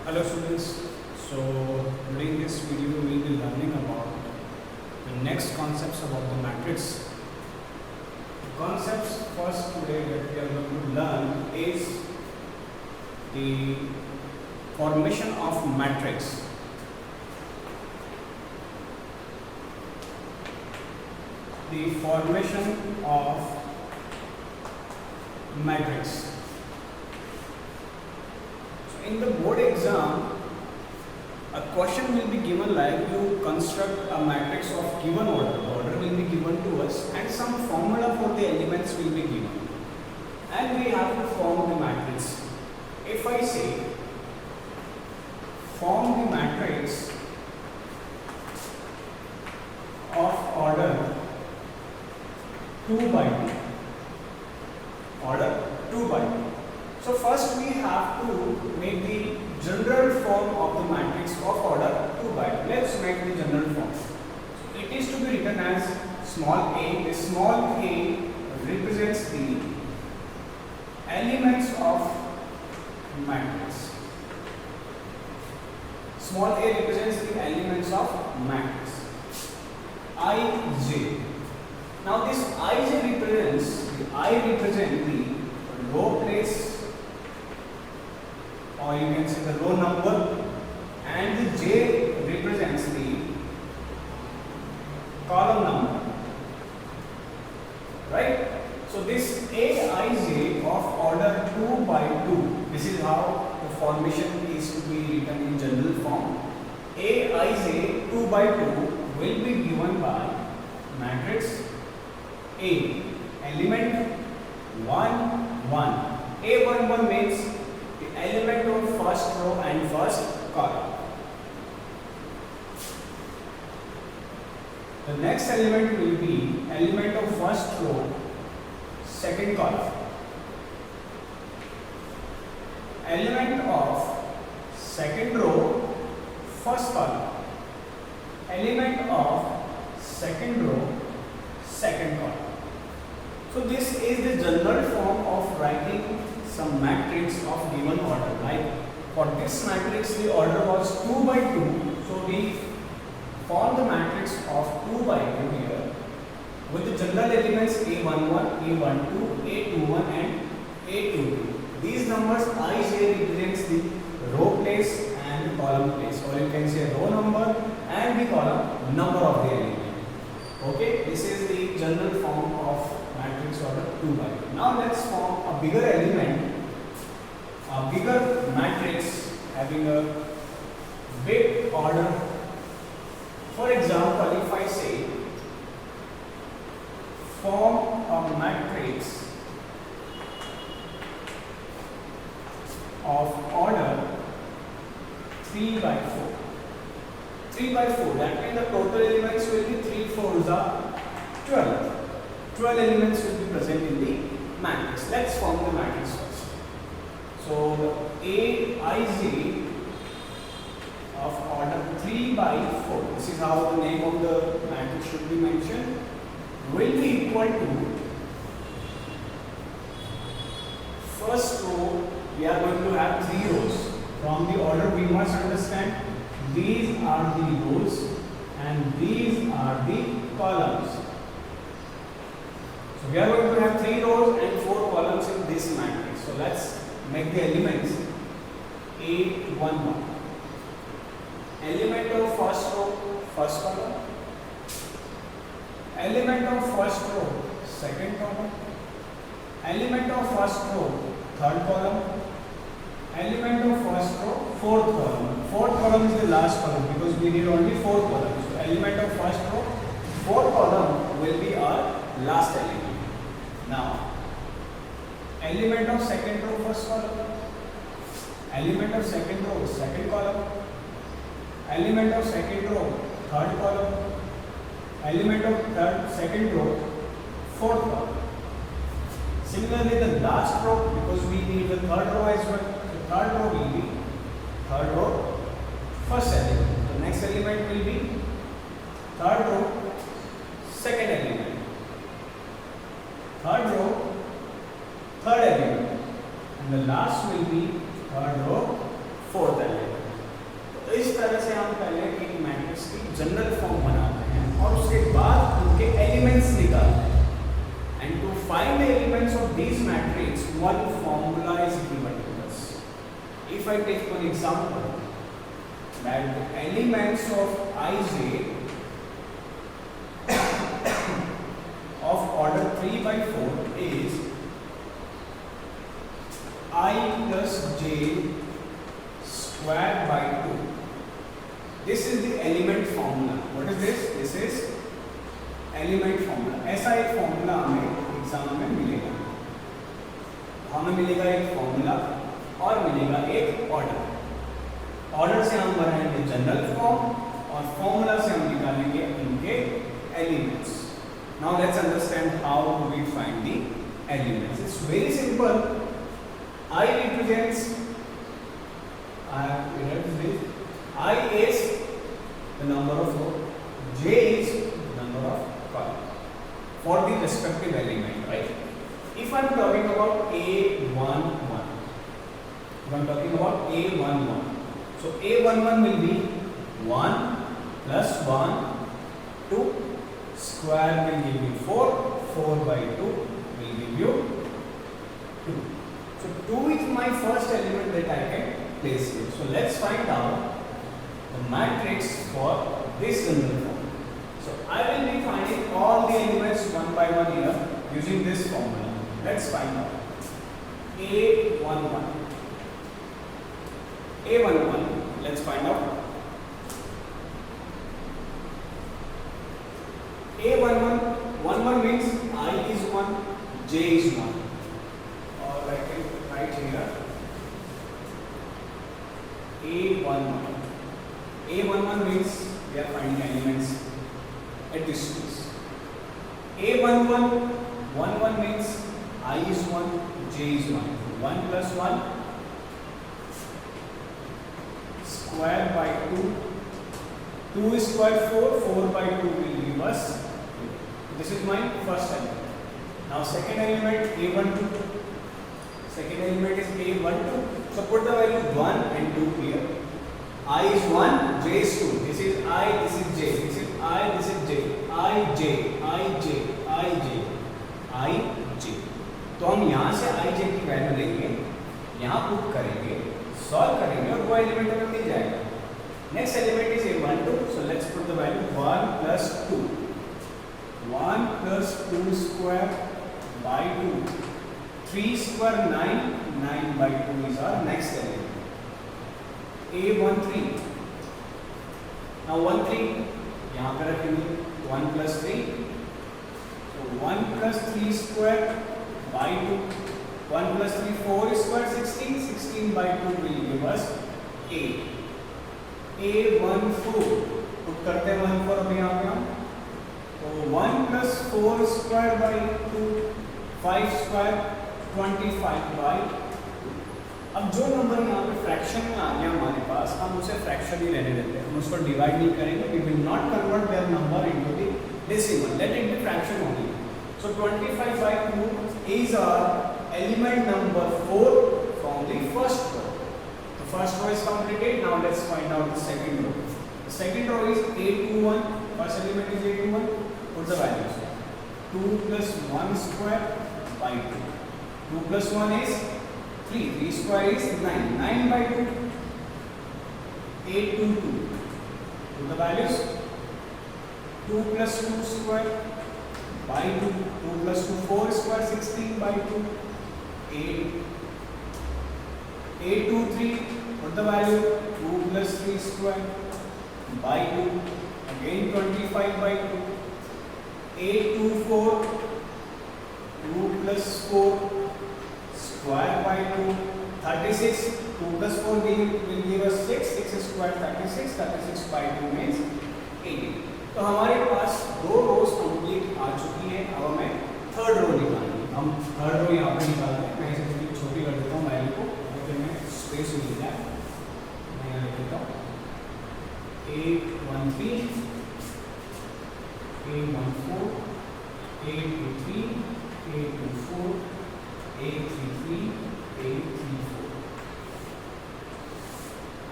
Hello students, so during this video we will be learning about the next concepts about the matrix. The concepts first today that we are going to learn is the formation of matrix. The formation of matrix. In the board exam, a question will be given like you construct a matrix of given order. The order will be given to us and some formula for the elements will be given. And we have to form the matrix. If I say form the matrix of order 2 by 2. Order 2 by 2. So first we have to make the general form of the matrix of order 2 by 2. Let's make the general form. So it is to be written as small a. The small a represents the elements of matrix. Small a represents the elements of matrix. Ij. Now this Ij represents the row place, or you can say the row number, and the j represents the column number, right? So this Aij of order 2 by 2, this is how the formation is to be written in general form. Aij 2 by 2 will be given by matrix A, element 1 1. A11 means the element of first row and first column. The next element will be element of first row, second column. Element of second row, first column. Element of second row, second column. So this is the general form of writing some matrix of given order. Like for this matrix the order was 2 by 2. So we form the matrix of 2 by 2 here with the general elements A11, A12, A21 and A22. These numbers Ij represents the row place and the column place, or you can say row number and the column number of the element. Okay, this is the general form of matrix order 2 by 2. Now let's form a bigger element, a bigger matrix having a big order. For example, if I say form a matrix of order 3 by 4. 3 by 4, that means the total elements will be 3 4s are 12. 12 elements will be present in the matrix. Let's form the matrix first. So Aij of order 3 by 4, this is how the name of the matrix should be mentioned, will be equal to first row. We are going to have 3 rows. From the order we must understand these are the rows and these are the columns. So we are going to have 3 rows and 4 columns in this matrix. So let's make the elements A11. Element of first row, first column. Element of first row, second column. Element of first row, third column. Element of first row, fourth column. Fourth column is the last column because we need only 4 columns. So element of first row, fourth column will be our last element. Now, element of second row, first column. Element of second row, second column. Element of second row, third column. Element of second row, fourth column. Similarly, the last row, because we need the third row as well. The third row will be third row, first element. The next element will be third row, second element. Third row, third element. And the last will be third row, fourth element. General form बनाते हैं और उसके बाद उनके elements निकालते हैं. And to find the elements of this matrix one formula is given to us. If I take one example that the elements of Ij of order 3 by 4 is I plus j square by 2. This is the element formula. What is this? This is element formula. ऐसा एक formula हमें exam में मिलेगा. हमें मिलेगा एक formula और मिलेगा एक ऑर्डर. ऑर्डर से हम बनाएंगे जनरल फॉर्म और फॉर्मूला से हम निकालेंगे इनके elements. Now let's understand how do we find the elements. It's very simple. I represents I is the number of row, j is the number of column for the respective element, right? If I am talking about A11, if I am talking about A11, so A11 will be 1 plus 1, 2 square will give you 4, 4 by 2 will give you 2. So 2 is my first element that I can place here. So let's find out the matrix for this general form. So I will be finding all the elements one by one here using this formula. Let's find out. A11. A11. Let's find out. A11. 11 means I is 1, j is 1. Or I can write here A11. A11 means we are finding elements at this place. A11, 11 means I is 1, j is 1. 1 plus 1 square by 2. 2 is square 4, 4 by 2 will give us 2. This is my first element. Now second element A12. Second element is A12. So put the value 1 and 2 here. I is 1, j is 2. This is I, this is j. This is I, this is j. I, j, I, j, I, j, I, j. तो हम यहाँ से I, j की value लेंगे, यहाँ put करेंगे, solve करेंगे और वो एलिमेंट हमें मिल जाएगा. Next element is A12. So let's put the value 1 plus 2. 1 plus 2 square by 2. 3 square 9, 9 by 2 is our next element. A13. Now 13 यहाँ पे रखेंगे 1 plus 3. So 1 plus 3 square by 2. 1 plus 3 4 square 16. 16 by 2 will give us 8. A14 put करते हैं 1 4 अभी यहाँ पे हम. तो 1 plus 4 square by 2. 5 square 25 by 2. अब जो नंबर यहाँ पे फ्रैक्शन में आ गया हमारे पास, हम उसे फ्रैक्शन ही रहने देते हैं. हम उसको डिवाइड नहीं करेंगे. We will not convert their number into the decimal. Let it be fraction only. So 25 by 2 is our element number 4 from the first row. The first row is completed. Now let's find out the second row. The second row is A21. First element is A21. Put the values. 2 plus 1 square by 2. 2 plus 1 is 3. 3 square is 9. 9 by 2. 822. Put the values. 2 plus 2 square by 2. 2 plus 2 4 square 16 by 2. 8. 823. Put the value. 2 plus 3 square by 2. Again 25 by 2. 824. 2 plus 4 square by 2. 36. 2 plus 4 will give us 6. 6 square 36. 36 by 2 means 80. तो हमारे पास दो रोज complete आ चुकी है. अब हमें third row निकालनी है. हम थर्ड रो यहाँ पे निकाल रहे हैं. मैं इसे थोड़ी छोटी कर देता हूँ वैल्यू को, फिर मैं स्पेस मिल जाए. मैं यहाँ लिख देता हूँ A13, A14, A23, A24, A33, A34.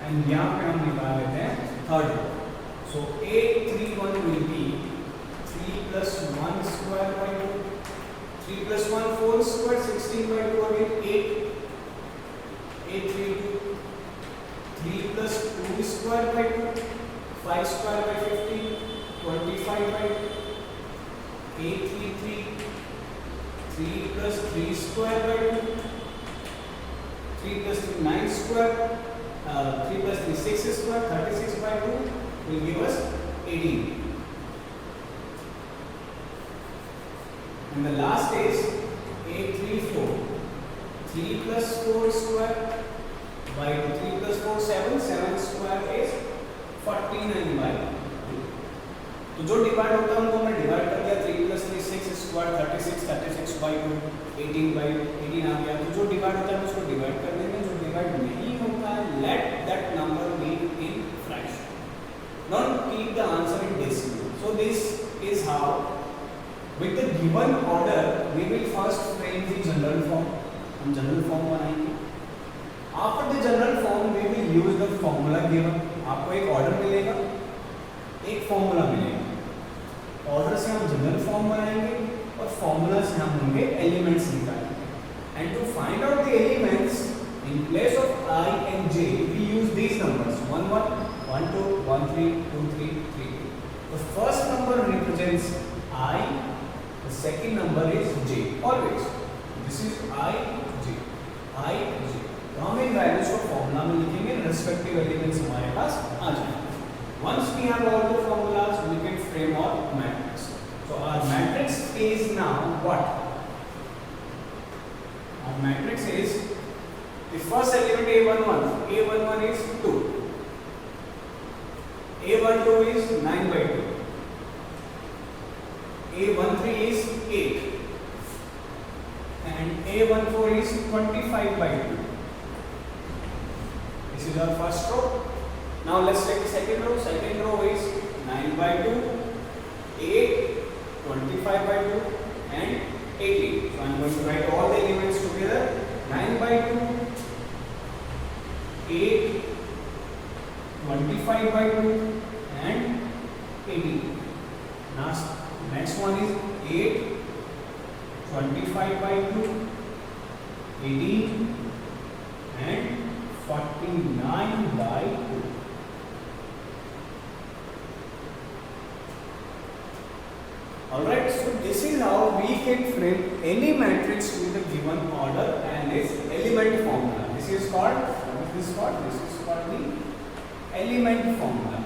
And यहाँ पे हम निकाल लेते हैं third row. So So 831 will be 3 plus 1 square by 2. 3 plus 1 4 square, 16 by 2 again 8. 832. 3 plus 2 square by 2. 5 square by 15. 25 by 2. 833. 3 plus 3 square by 2. 3 plus 3 9 square. 3 plus 3 6 square. 36 by 2 will give us 18. And the last is 834. 3 plus 4 square by 2. 3 plus 4 7. 7 square is 49 by 2. तो जो divide होता है उनको हमने divide कर दिया. 3 plus 3 6 square 36. 36 by 2 18 by 18 आ गया. तो जो डिवाइड होता है उसको डिवाइड कर देंगे. जो डिवाइड नहीं होता है let that number be in fraction. Don't keep the answer in decimal. So this is how, with the given order, we will first frame the general form. हम general form बनाएंगे. After the general form, we will use the formula given. आपको एक order मिलेगा, एक formula मिलेगा. Order से हम general form बनाएंगे और formula से हम होंगे elements निकालेंगे. And to find out the elements, in place of I and J, we use these numbers 1 1 1 2 1 3 2 3 3 2. The first number represents I, the second number is J. Always this is I J. तो हम इन values को formula में लिखेंगे. Respective elements हमारे पास आ जाएंगे. Once we have all the formulas, we can frame our matrix. So our matrix is now what? Our matrix is the first element A11. A11 is 2. A12 is 9 by 2. A13 is 8. And A14 is 25 by 2. This is our first row. Now let's take the second row. Second row is 9 by 2, 8, 25 by 2 and 18. So I am going to write all the elements together. 9 by 2, 8, 25 by 2 and 18. Next one is 8, 25 by 2, 18 and 49 by 2. Alright, so this is how we can frame any matrix with a given order and its element formula. This is called, what is this called? This is called the element formula.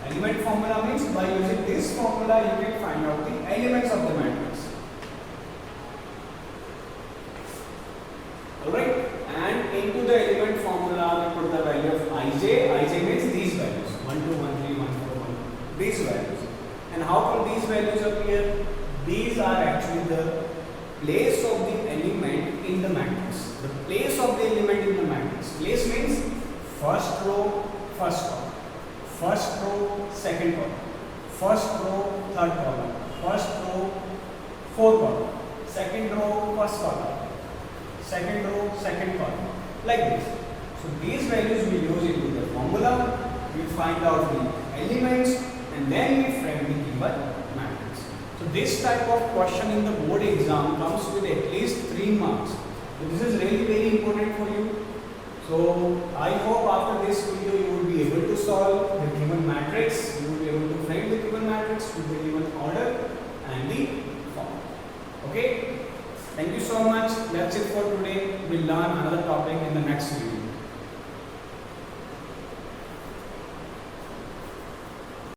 Element formula means by using this formula you can find out the elements of the matrix. Alright, and into the element formula we put the value of ij. Ij means these values 1 2 1 3 1 4 1, these values. And how could these values appear? These are actually the place of the element in the matrix. The place of the element in the matrix. Place means first row, first column. First row, second column. First row, third column. First row, fourth column. Second row, first column. Second row, second column. Like this. So these values we use into the formula. We find out the elements and then we frame the given matrix. So this type of question in the board exam comes with at least 3 marks. So this is really very important for you. So I hope after this video you will be able to solve the given matrix. You will be able to frame the given matrix with the given order and the form. Okay? Thank you so much. That's it for today. We'll learn another topic in the next video.